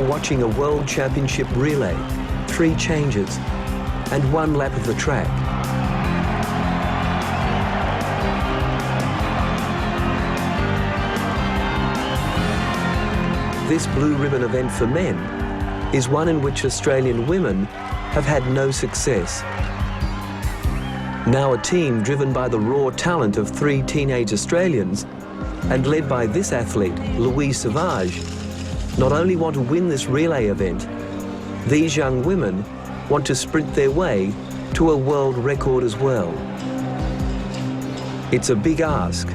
you're watching a World Championship relay, 3 changes, and 1 lap of the track. This blue ribbon event for men is one in which Australian women have had no success. Now a team driven by the raw talent of 3 teenage Australians and led by this athlete, Louise Sauvage, not only want to win this relay event, these young women want to sprint their way to a world record as well. It's a big ask,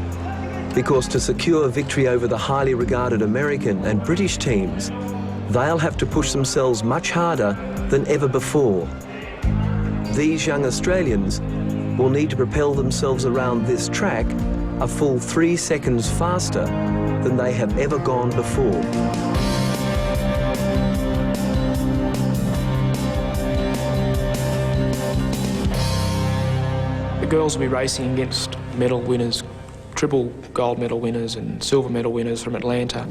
because to secure victory over the highly regarded American and British teams, they'll have to push themselves much harder than ever before. These young Australians will need to propel themselves around this track a full 3 seconds faster than they have ever gone before. The girls will be racing against medal winners, triple gold medal winners and silver medal winners from Atlanta,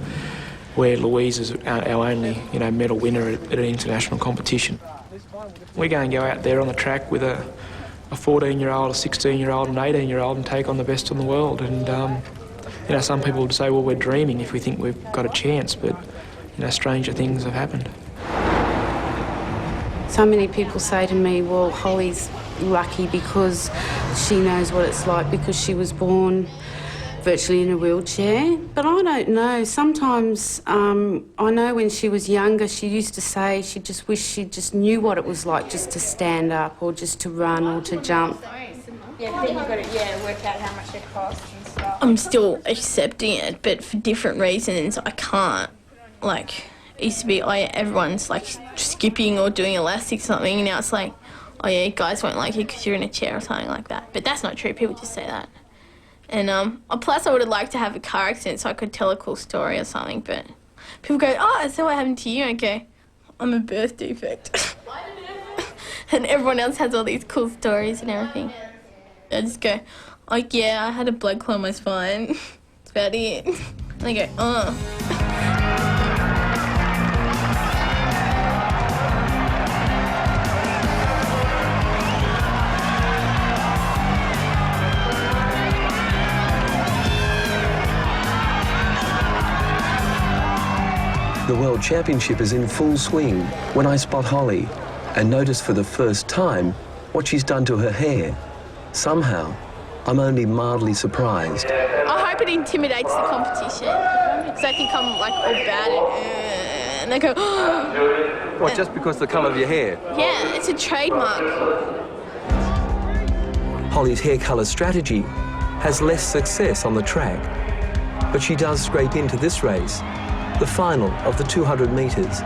where Louise is our only, medal winner at an international competition. We're going to go out there on the track with a 14-year-old, a 16-year-old, an 18-year-old and take on the best in the world. And, some people would say, well, we're dreaming if we think we've got a chance, but, stranger things have happened. So many people say to me, well, Holly's lucky because she knows what it's like because she was born virtually in a wheelchair. But I don't know. Sometimes I know when she was younger, she used to say she just wished she just knew what it was like just to stand up or just to run or to jump. Yeah, then you've got to work out how much it costs and stuff. I'm still accepting it, but for different reasons I can't. Like, it used to be, everyone's like skipping or doing elastics or something, and now it's like, oh yeah, guys won't like you because you're in a chair or something like that. But that's not true, people just say that. And plus I would have liked to have a car accident so I could tell a cool story or something, but people go, oh, so what happened to you? I go, I'm a birth defect. And everyone else has all these cool stories and everything. I just go, oh yeah, I had a blood clot on my spine. That's about it. And they go, oh. The World Championship is in full swing when I spot Holly and notice for the first time what she's done to her hair. Somehow, I'm only mildly surprised. I hope it intimidates the competition, because I think I'm like all bad and they go, oh. What, just because of the colour of your hair? Yeah, it's a trademark. Holly's hair colour strategy has less success on the track, but she does scrape into this race, the final of the 200 metres.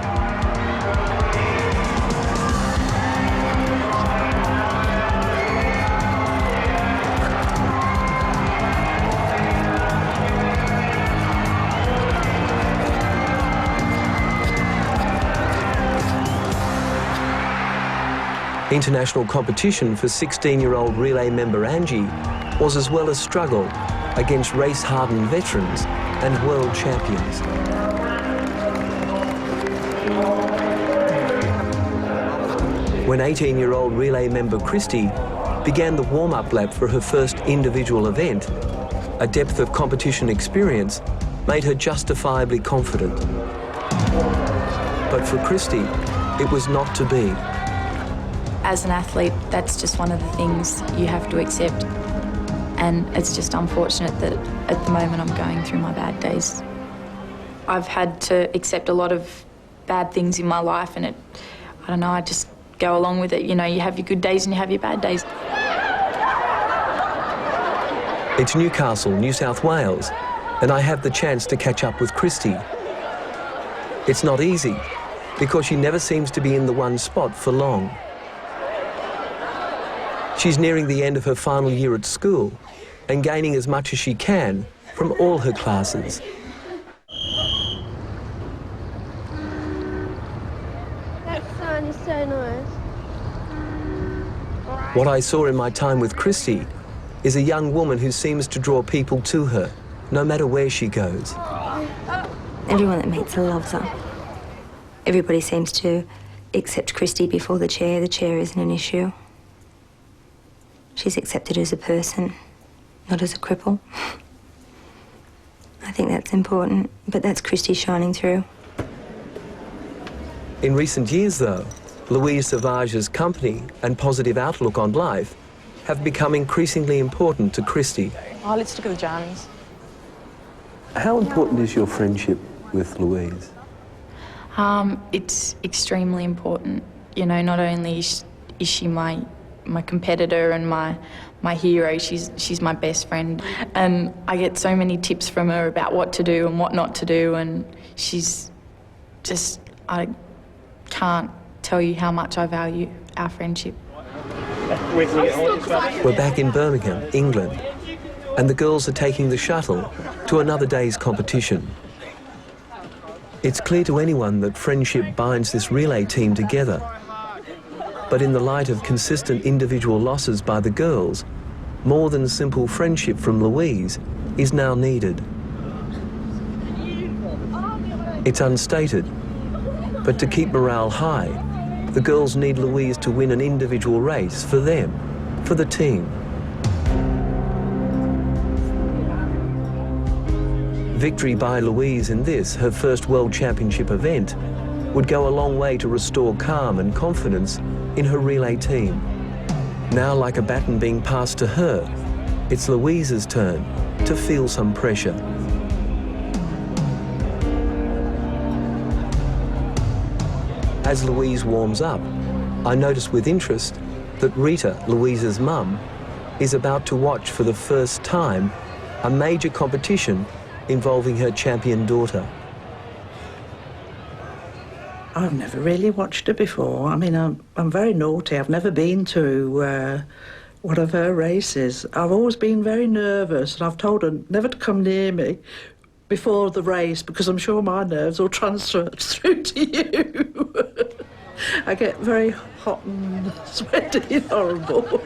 International competition for 16-year-old relay member Angie was as well as struggle against race-hardened veterans and world champions. When 18-year-old relay member Christie began the warm-up lap for her first individual event, a depth of competition experience made her justifiably confident. But for Christie, it was not to be. As an athlete, that's just one of the things you have to accept. And it's just unfortunate that at the moment I'm going through my bad days. I've had to accept a lot of bad things in my life, and I don't know, I just go along with it. You know, you have your good days and you have your bad days. It's Newcastle, New South Wales, and I have the chance to catch up with Christie. It's not easy, because she never seems to be in the one spot for long. She's nearing the end of her final year at school and gaining as much as she can from all her classes. That sun is so nice. What I saw in my time with Christie is a young woman who seems to draw people to her, no matter where she goes. Everyone that meets her loves her. Everybody seems to accept Christie before the chair. The chair isn't an issue. She's accepted as a person, not as a cripple. I think that's important, but that's Christie shining through. In recent years, though, Louise Sauvage's company and positive outlook on life have become increasingly important to Christie. Oh, let's look at the Johnnies. How important is your friendship with Louise? It's extremely important. You know, not only is she my competitor and my hero, she's my best friend. And I get so many tips from her about what to do and what not to do, and she's just, I can't tell you how much I value our friendship. We're back in Birmingham, England, and the girls are taking the shuttle to another day's competition. It's clear to anyone that friendship binds this relay team together. But in the light of consistent individual losses by the girls, more than simple friendship from Louise is now needed. It's unstated, but to keep morale high, the girls need Louise to win an individual race for them, for the team. Victory by Louise in this, her first World Championship event, would go a long way to restore calm and confidence in her relay team. Now, like a baton being passed to her, it's Louise's turn to feel some pressure. As Louise warms up, I notice with interest that Rita, Louise's mum, is about to watch for the first time a major competition involving her champion daughter. I've never really watched her before. I mean, I'm very naughty. I've never been to one of her races. I've always been very nervous, and I've told her never to come near me before the race because I'm sure my nerves will transfer through to you. I get very hot and sweaty and horrible.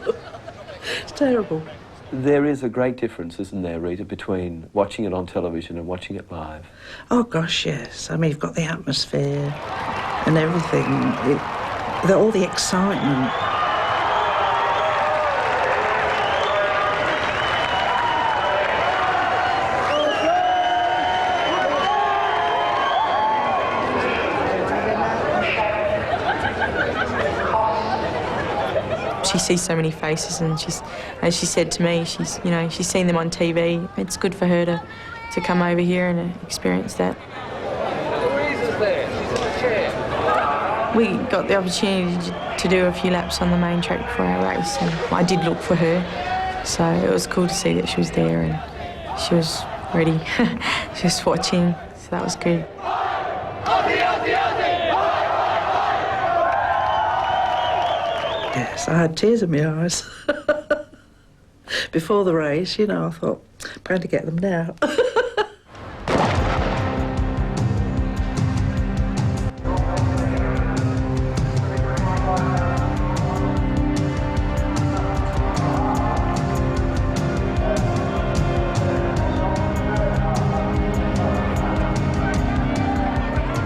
It's terrible. There is a great difference, isn't there, Rita, between watching it on television and watching it live? Oh, gosh, yes. I mean, you've got the atmosphere and everything, all the excitement. She sees so many faces, and she's, as she said to me, she's seen them on TV. It's good for her to come over here and experience that. We got the opportunity to do a few laps on the main track before our race, and I did look for her, so it was cool to see that she was there and she was ready. She was watching, so that was good. Yes, I had tears in my eyes. Before the race, you know, I thought, I'm going to get them now.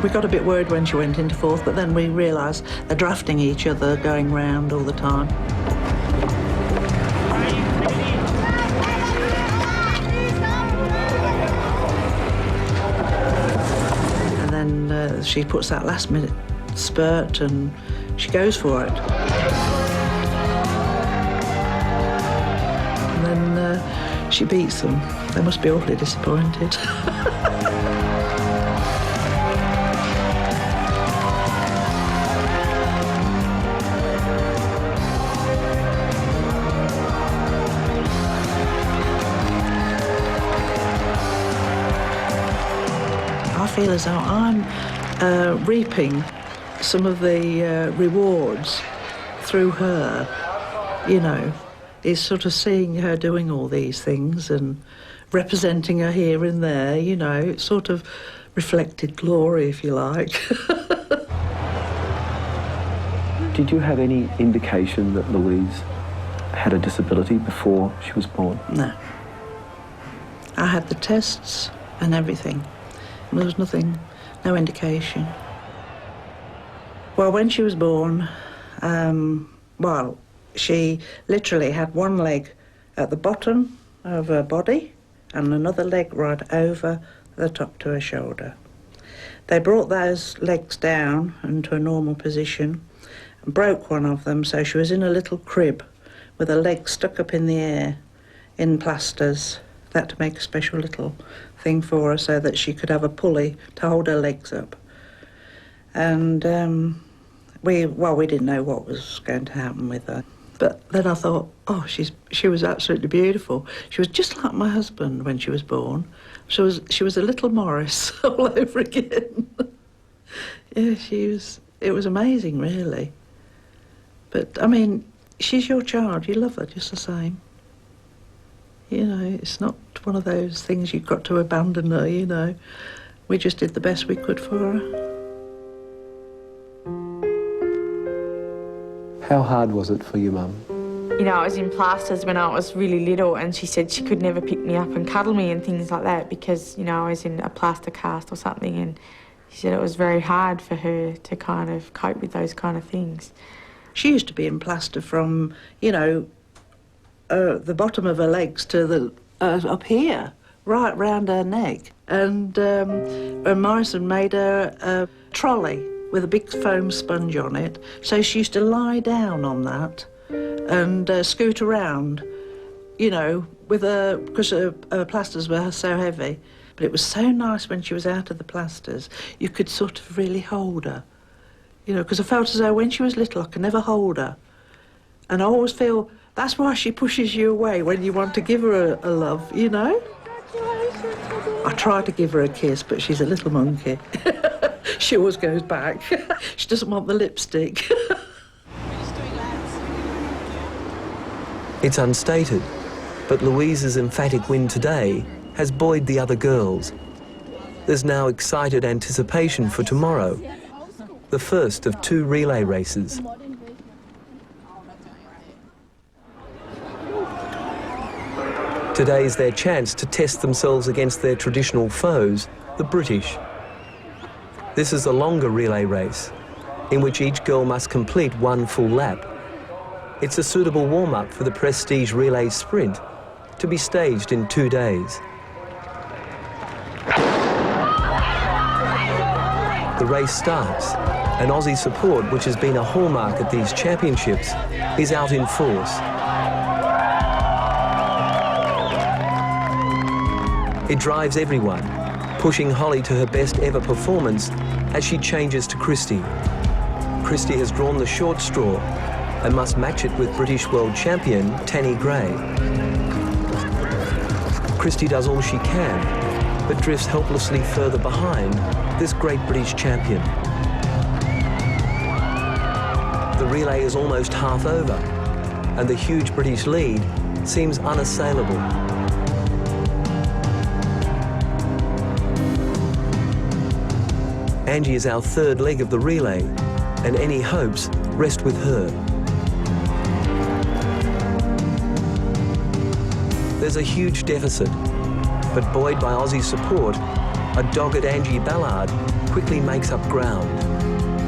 We got a bit worried when she went into fourth, but then we realised they're drafting each other, going round all the time. And then she puts that last-minute spurt and she goes for it. And then she beats them. They must be awfully disappointed. I feel as though I'm reaping some of the rewards through her, you know, is sort of seeing her doing all these things and representing her here and there, you know, it's sort of reflected glory, if you like. Did you have any indication that Louise had a disability before she was born? No. I had the tests and everything. There was nothing, no indication. Well, when she was born, well, she literally had one leg at the bottom of her body and another leg right over the top to her shoulder. They brought those legs down into a normal position and broke one of them, so she was in a little crib with her legs stuck up in the air in plasters. They had to make a special little thing for her so that she could have a pulley to hold her legs up. And we didn't know what was going to happen with her. But then I thought, oh, she was absolutely beautiful. She was just like my husband when she was born. She was a little Morris all over again. Yeah, it was amazing, really. But, I mean, she's your child. You love her just the same. You know, it's not one of those things you've got to abandon her, you know. We just did the best we could for her. How hard was it for you, Mum? You know, I was in plasters when I was really little, and she said she could never pick me up and cuddle me and things like that because, you know, I was in a plaster cast or something, and she said it was very hard for her to kind of cope with those kind of things. She used to be in plaster from, you know, the bottom of her legs to the up here, right round her neck. And Morrison made her a trolley with a big foam sponge on it, so she used to lie down on that and scoot around, you know, because her plasters were so heavy. But it was so nice when she was out of the plasters, you could sort of really hold her, you know, because I felt as though when she was little I could never hold her. And I always feel that's why she pushes you away when you want to give her a love, you know? I try to give her a kiss, but she's a little monkey. She always goes back. She doesn't want the lipstick. It's unstated, but Louise's emphatic win today has buoyed the other girls. There's now excited anticipation for tomorrow, the first of 2 relay races. Today's their chance to test themselves against their traditional foes, the British. This is a longer relay race, in which each girl must complete 1 full lap. It's a suitable warm-up for the prestige relay sprint, to be staged in 2 days. The race starts, and Aussie support, which has been a hallmark at these championships, is out in force. It drives everyone, pushing Holly to her best ever performance as she changes to Christie. Christie has drawn the short straw and must match it with British world champion Tanny Gray. Christie does all she can, but drifts helplessly further behind this great British champion. The relay is almost half over, and the huge British lead seems unassailable. Angie is our 3rd leg of the relay, and any hopes rest with her. There's a huge deficit, but buoyed by Aussie support, a dogged Angie Ballard quickly makes up ground.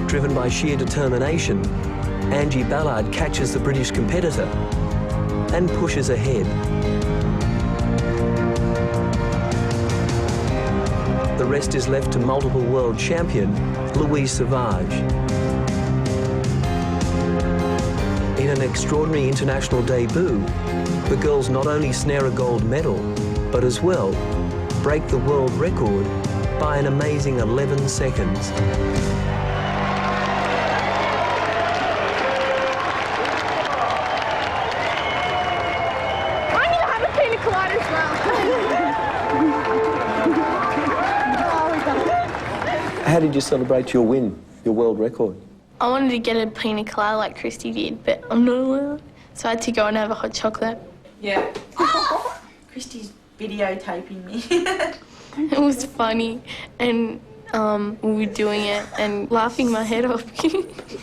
Driven by sheer determination, Angie Ballard catches the British competitor and pushes ahead. The rest is left to multiple world champion Louise Sauvage. In an extraordinary international debut, the girls not only snare a gold medal, but as well break the world record by an amazing 11 seconds. I'm going to have a pina colada as well. How did you celebrate your win, your world record? I wanted to get a pina colada like Christie did, but I'm not allowed. So I had to go and have a hot chocolate. Yeah. Christie's videotaping me. It was funny, and we were doing it and laughing my head off.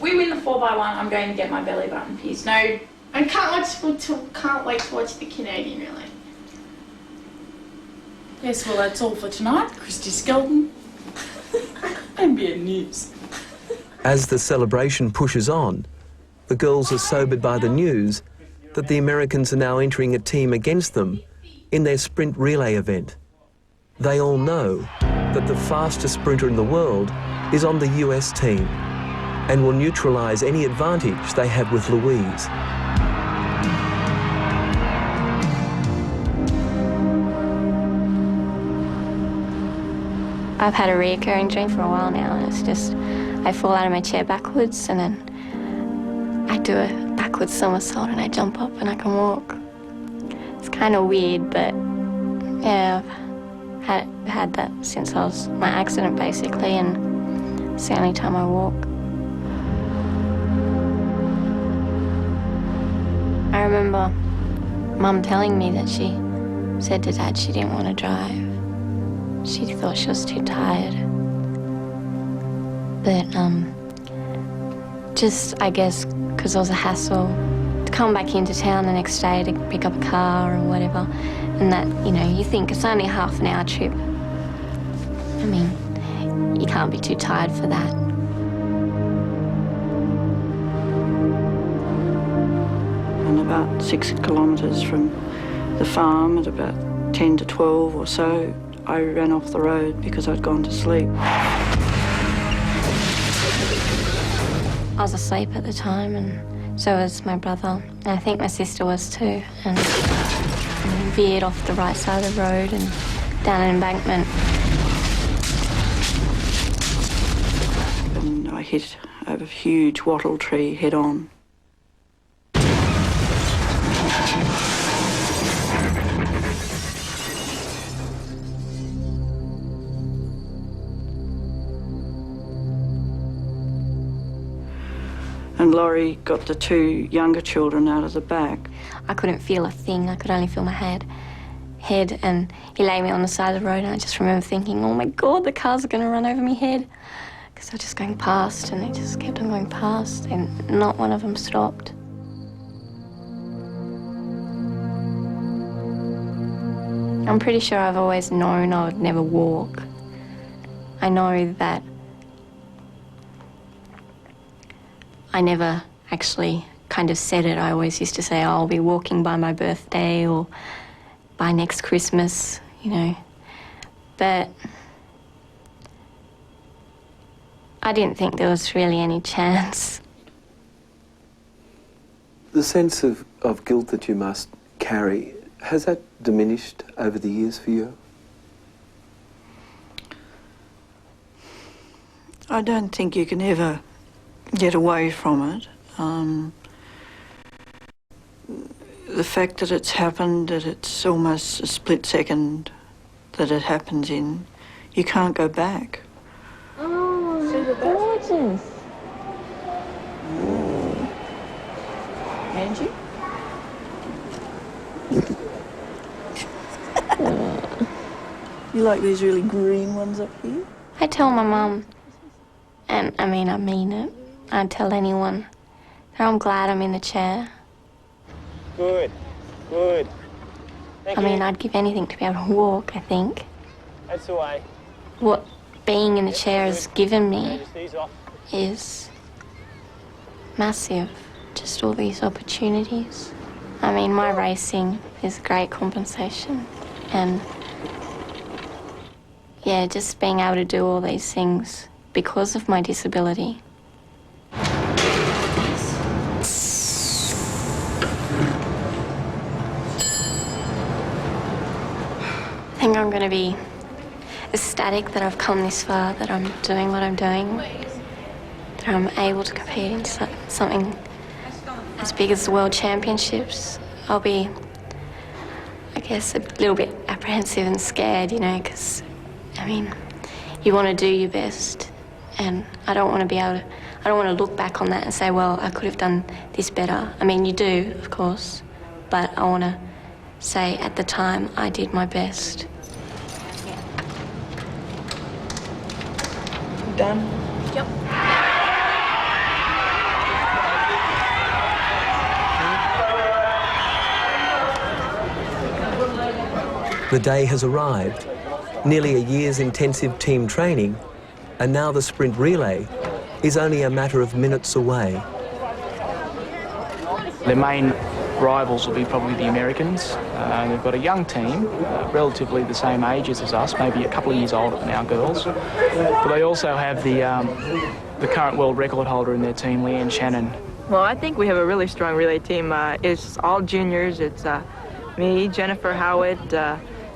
We win the 4x1. I'm going to get my belly button pierced. No, I can't wait to watch the Canadian relay. Yes, well, that's all for tonight. Christie Skelton, NBN News. As the celebration pushes on, the girls are sobered by the news that the Americans are now entering a team against them in their sprint relay event. They all know that the fastest sprinter in the world is on the US team and will neutralise any advantage they have with Louise. I've had a reoccurring dream for a while now, and it's just I fall out of my chair backwards and then I do a backwards somersault and I jump up and I can walk. It's kind of weird, but yeah, I've had that since I was my accident basically, and it's the only time I walk. I remember Mum telling me that she said to Dad she didn't want to drive. She thought she was too tired. But just, I guess, because it was a hassle to come back into town the next day to pick up a car or whatever, and that, you know, you think it's only a half an hour trip. I mean, you can't be too tired for that. And about 6 kilometres from the farm, at about 10 to 12 or so, I ran off the road because I'd gone to sleep. I was asleep at the time, and so was my brother. And I think my sister was too. And veered off the right side of the road and down an embankment. And I hit a huge wattle tree head on. And Laurie got the 2 younger children out of the back. I couldn't feel a thing. I could only feel my head, and he laid me on the side of the road, and I just remember thinking, oh my God, the cars are going to run over my head. Because they were just going past, and they just kept on going past, and not one of them stopped. I'm pretty sure I've always known I would never walk. I know that I never actually kind of said it. I always used to say, oh, I'll be walking by my birthday or by next Christmas, you know. But I didn't think there was really any chance. The sense of guilt that you must carry, has that diminished over the years for you? I don't think you can ever get away from it. The fact that it's happened, that it's almost a split second that it happens in, you can't go back. Oh, gorgeous. Angie? You like these really green ones up here? I tell my mum, and I mean it. I'd tell anyone that I'm glad I'm in the chair. Good, good. I mean, I'd give anything to be able to walk, I think. That's the way. What being in the chair has given me is massive. Just all these opportunities. I mean, my racing is a great compensation. And yeah, just being able to do all these things because of my disability. I think I'm going to be ecstatic that I've come this far, that I'm doing what I'm doing, that I'm able to compete in something as big as the World Championships. I'll be, I guess, a little bit apprehensive and scared, you know, because, I mean, you want to do your best, and I don't want to look back on that and say, well, I could have done this better. I mean, you do, of course, but I want to say at the time I did my best. Done? Yep. The day has arrived. Nearly a year's intensive team training, and now the sprint relay is only a matter of minutes away. Their main rivals will be probably the Americans. They've got a young team, relatively the same ages as us, maybe a couple of years older than our girls. But they also have the current world record holder in their team, Leanne Shannon. Well, I think we have a really strong relay team. It's all juniors. It's me, Jennifer Howitt,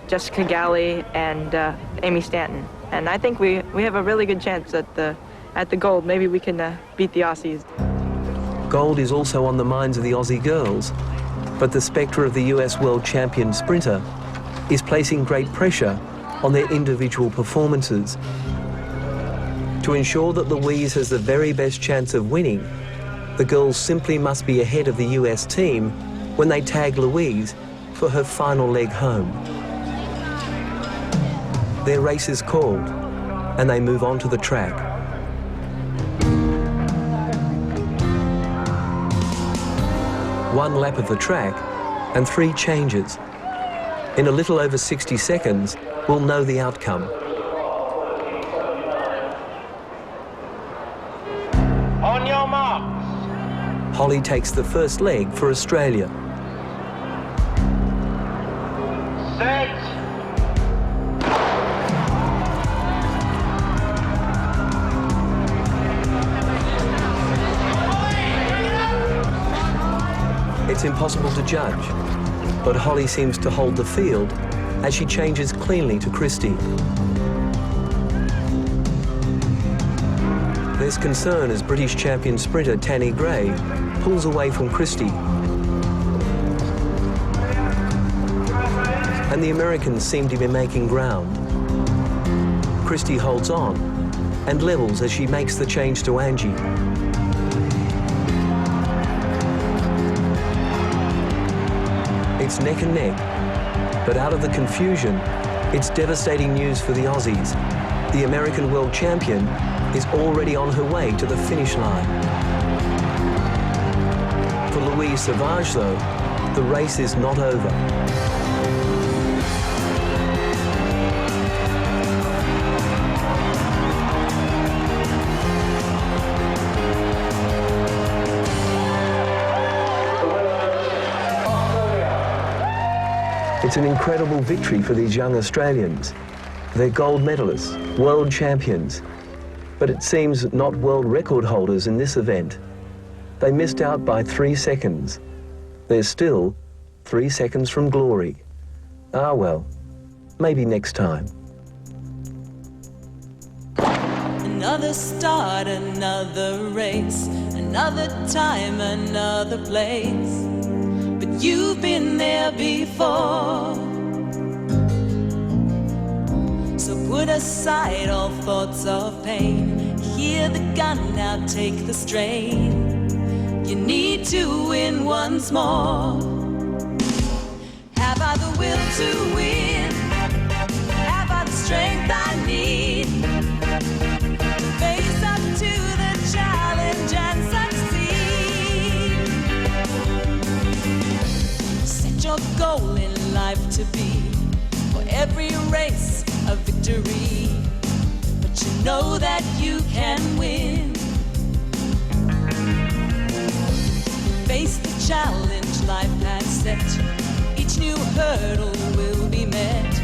Jessica Galley, and Amy Stanton. And I think we have a really good chance at the gold. Maybe we can beat the Aussies. Gold is also on the minds of the Aussie girls, but the spectre of the US world champion sprinter is placing great pressure on their individual performances. To ensure that Louise has the very best chance of winning, the girls simply must be ahead of the US team when they tag Louise for her final leg home. Their race is called, and they move on to the track. One lap of the track and 3 changes. In a little over 60 seconds, we'll know the outcome. On your marks. Holly takes the first leg for Australia. Set. It's impossible to judge, but Holly seems to hold the field as she changes cleanly to Christie. There's concern as British champion sprinter Tanny Gray pulls away from Christie. And the Americans seem to be making ground. Christie holds on and levels as she makes the change to Angie. It's neck and neck, but out of the confusion, it's devastating news for the Aussies. The American world champion is already on her way to the finish line. For Louise Sauvage, though, the race is not over. It's an incredible victory for these young Australians. They're gold medalists, world champions, but it seems not world record holders in this event. They missed out by 3 seconds. They're still 3 seconds from glory. Ah well, maybe next time. Another start, another race, another time, another place. But you've been there before. So put aside all thoughts of pain. Hear the gun, now take the strain. You need to win once more. Have I the will to win? Have I the strength I need to face up to the challenge and succeed? Set your goal in life to be, for every race, a victory. But you know that you can win. Face the challenge life has set. Each new hurdle will be met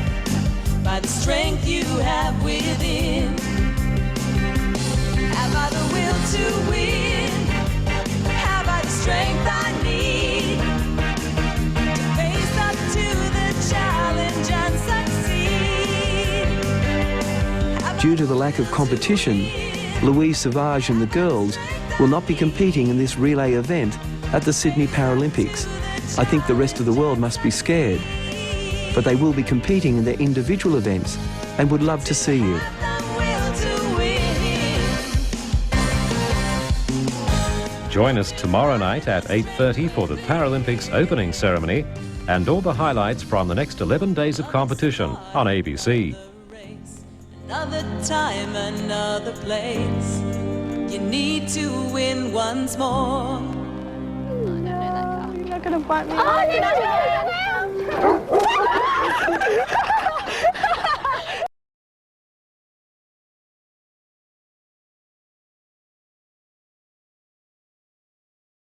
by the strength you have within. Have I the will to win? Have I the strength I need to face up to the challenge and succeed? Due to the lack of competition, Louise Sauvage and the girls will not be competing in this relay event at the Sydney Paralympics. I think the rest of the world must be scared. But they will be competing in their individual events and would love to see you. Join us tomorrow night at 8:30 for the Paralympics opening ceremony and all the highlights from the next 11 days of competition on ABC. Another time, another place. You need to win once more. You're not going to bite me. Oh, you're not going to